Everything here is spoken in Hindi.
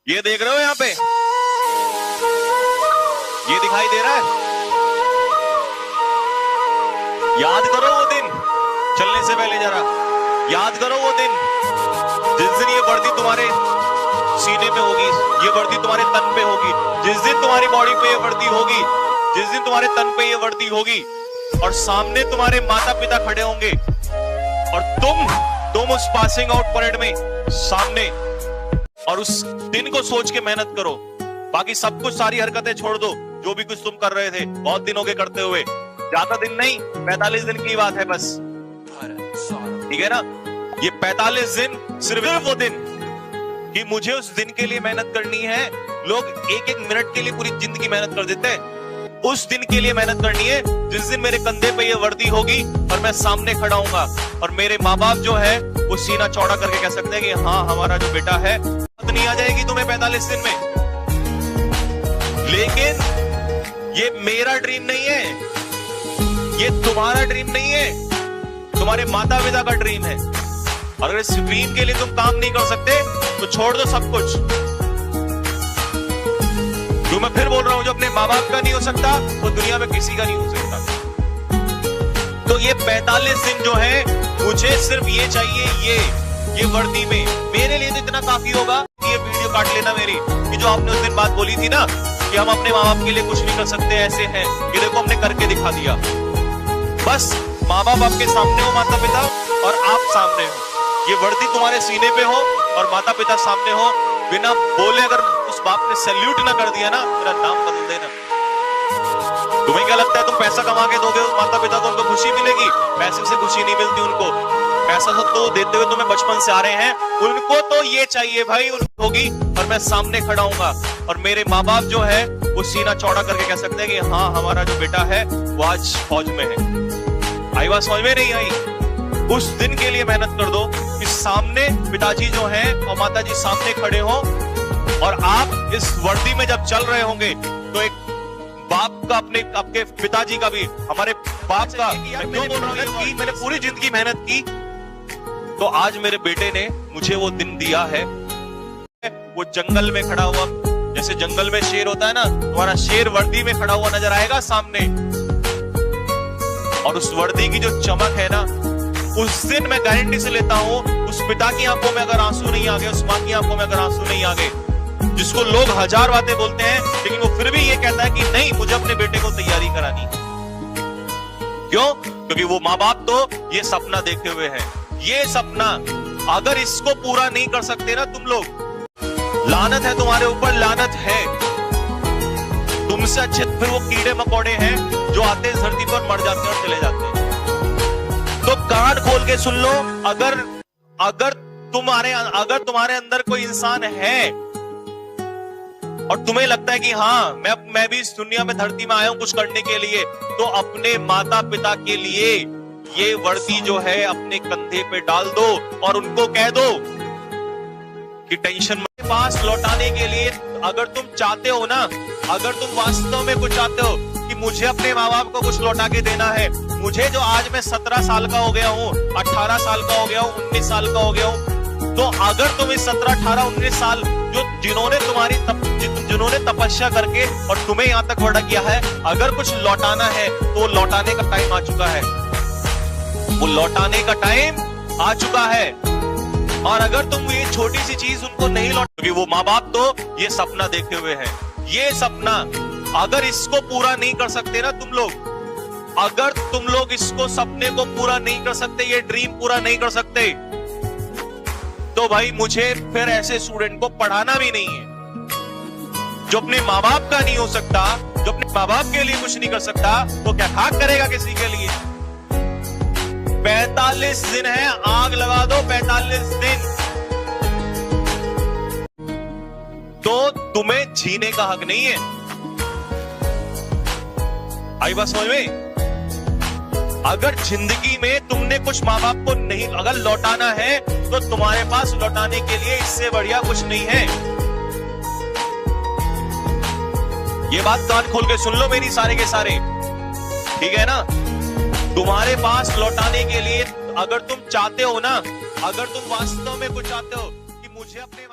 ये देख रहे हो यहाँ पे, ये दिखाई दे रहा है? याद करो वो दिन, चलने से पहले जरा याद करो वो दिन जिस दिन ये वर्दी तुम्हारे सीने पे होगी, ये वर्दी तुम्हारे तन पे होगी, जिस दिन तुम्हारी बॉडी पे ये वर्दी होगी, जिस दिन तुम्हारे तन पे ये वर्दी होगी और सामने तुम्हारे माता पिता खड़े होंगे और तुम उस पासिंग आउट परेड में सामने, और उस दिन को सोच के मेहनत करो। बाकी सब कुछ, सारी हरकतें छोड़ दो, जो भी कुछ तुम कर रहे थे बहुत दिन हो गए करते हुए, ज्यादा दिन नहीं, 45 दिन की बात है बस, ठीक है ना? ये 45 दिन सिर्फ वो दिन कि मुझे उस दिन के लिए मेहनत करनी है। लोग एक एक मिनट के लिए पूरी जिंदगी मेहनत कर देते हैं, उस दिन के लिए मेहनत करनी है जिस दिन मेरे कंधे पे ये वर्दी होगी और मैं सामने खड़ा हूंगा और मेरे माँ बाप जो है वो सीना चौड़ा करके कह सकते हैं कि हाँ, हमारा जो बेटा है। नहीं आ जाएगी तुम्हें 45 दिन में, लेकिन ये मेरा ड्रीम नहीं है, ये तुम्हारा ड्रीम नहीं है, तुम्हारे माता पिता का ड्रीम है। और अगर इस ड्रीम के लिए तुम काम नहीं कर सकते तो छोड़ दो सब कुछ। जो मैं फिर बोल रहा हूं, जो अपने माँ बाप का नहीं हो सकता वो दुनिया में किसी का नहीं हो सकता। तो ये 45 दिन जो है, मुझे सिर्फ ये चाहिए, ये वर्दी में मेरे लिए तो इतना काफी होगा कि ये वीडियो काट लेना मेरी, कि जो आपने उस दिन बात बोली थी ना कि हम अपने माँ बाप के लिए कुछ नहीं कर सकते, ऐसे हैं, ये देखो हमने करके दिखा दिया। बस माँ बाप आपके सामने हो, माता पिता, और आप सामने हो, ये वर्दी तुम्हारे सीने पे हो और माता पिता सामने हो, बिना बोले अगर उस बाप ने सैल्यूट ना कर दिया ना, मेरा नाम बदल देना। तुम्हें क्या लगता है तुम पैसा कमा के दोगे माता पिता को, उनको खुशी मिलेगी? पैसे से खुशी नहीं मिलती उनको, पैसा तो देते हुए तुम्हें बचपन से आ रहे हैं, उनको तो ये चाहिए भाई, उनको होगी और मैं सामने खड़ा हूंगा और मेरे माँ बाप जो है वो सीना चौड़ा करके कह सकते हैं कि हाँ, हमारा जो बेटा है वो आज फौज में है। आई बात समझ में नहीं आई? उस दिन के लिए मेहनत कर दो कि सामने पिताजी जो हैं और माताजी सामने खड़े हो और आप इस वर्दी में जब चल रहे होंगे तो एक बाप का, अपने आपके पिताजी का भी, हमारे बाप का, मैं क्यों बोल रहा हूं कि मैंने पूरी जिंदगी मेहनत की तो आज मेरे बेटे ने मुझे वो दिन दिया है। वो जंगल में खड़ा हुआ, जैसे जंगल में शेर होता है ना, तुम्हारा शेर वर्दी में खड़ा हुआ नजर आएगा सामने, और उस वर्दी की जो चमक है ना, उस दिन मैं गारंटी से लेता हूं उस पिता की आंखों में अगर आंसू नहीं आ गए, उस मां की आंखों में अगर आंसू नहीं आ गए, जिसको लोग हजार बातें बोलते हैं लेकिन वो फिर भी ये कहता है कि नहीं, मुझे अपने बेटे को तैयारी करानी। क्यों? क्योंकि वो माँ बाप तो ये सपना देखे हुए हैं। ये सपना अगर इसको पूरा नहीं कर सकते ना तुम लोग, लानत है तुम्हारे ऊपर, लानत है। तुमसे अच्छे फिर वो कीड़े मकोड़े हैं जो आते हैं धरती पर, मर जाते हैं और चले जाते हैं। तो कान खोल के सुन लो, अगर तुम्हारे अंदर कोई इंसान है और तुम्हें लगता है कि हाँ, मैं भी इस दुनिया में, धरती में आया हूं कुछ करने के लिए, तो अपने माता पिता के लिए ये वर्दी जो है अपने कंधे पे डाल दो और उनको कह दो कि टेंशन मत। पास लौटाने के लिए अगर तुम चाहते हो ना, अगर तुम वास्तव में कुछ चाहते हो कि मुझे अपने माँ बाप को कुछ लौटा के देना है, मुझे जो आज मैं 17 साल का हो गया हूँ, 18 साल का हो गया हूँ, 19 साल का हो गया हूँ, तो अगर तुम इस 17, 18, 19 साल जिन्होंने तपस्या करके और तुम्हें यहाँ तक बड़ा किया है, अगर कुछ लौटाना है तो लौटाने का टाइम आ चुका है, वो लौटाने का टाइम आ चुका है। और अगर तुम ये छोटी सी चीज उनको नहीं लौट, क्योंकि वो माँ बाप तो ये सपना देखे हुए हैं, ये सपना अगर इसको पूरा नहीं कर सकते ना तुम लोग, अगर तुम लोग इसको, सपने को पूरा नहीं कर सकते, ये ड्रीम पूरा नहीं कर सकते, तो भाई मुझे फिर ऐसे स्टूडेंट को पढ़ाना भी नहीं है। जो अपने माँ बाप का नहीं हो सकता, जो अपने माँ बाप के लिए कुछ नहीं कर सकता, तो क्या खाक करेगा किसी के लिए? 45 दिन है, आग लगा दो 45 दिन, तो तुम्हें जीने का हक नहीं है। आई बात समझ में? अगर जिंदगी में तुमने कुछ माँ बाप को नहीं अगर लौटाना है, तो तुम्हारे पास लौटाने के लिए इससे बढ़िया कुछ नहीं है। ये बात कान खोल के सुन लो मेरी, सारे के सारे, ठीक है ना? तुम्हारे पास लौटाने के लिए अगर तुम चाहते हो ना, अगर तुम वास्तव में कुछ चाहते हो कि मुझे अपने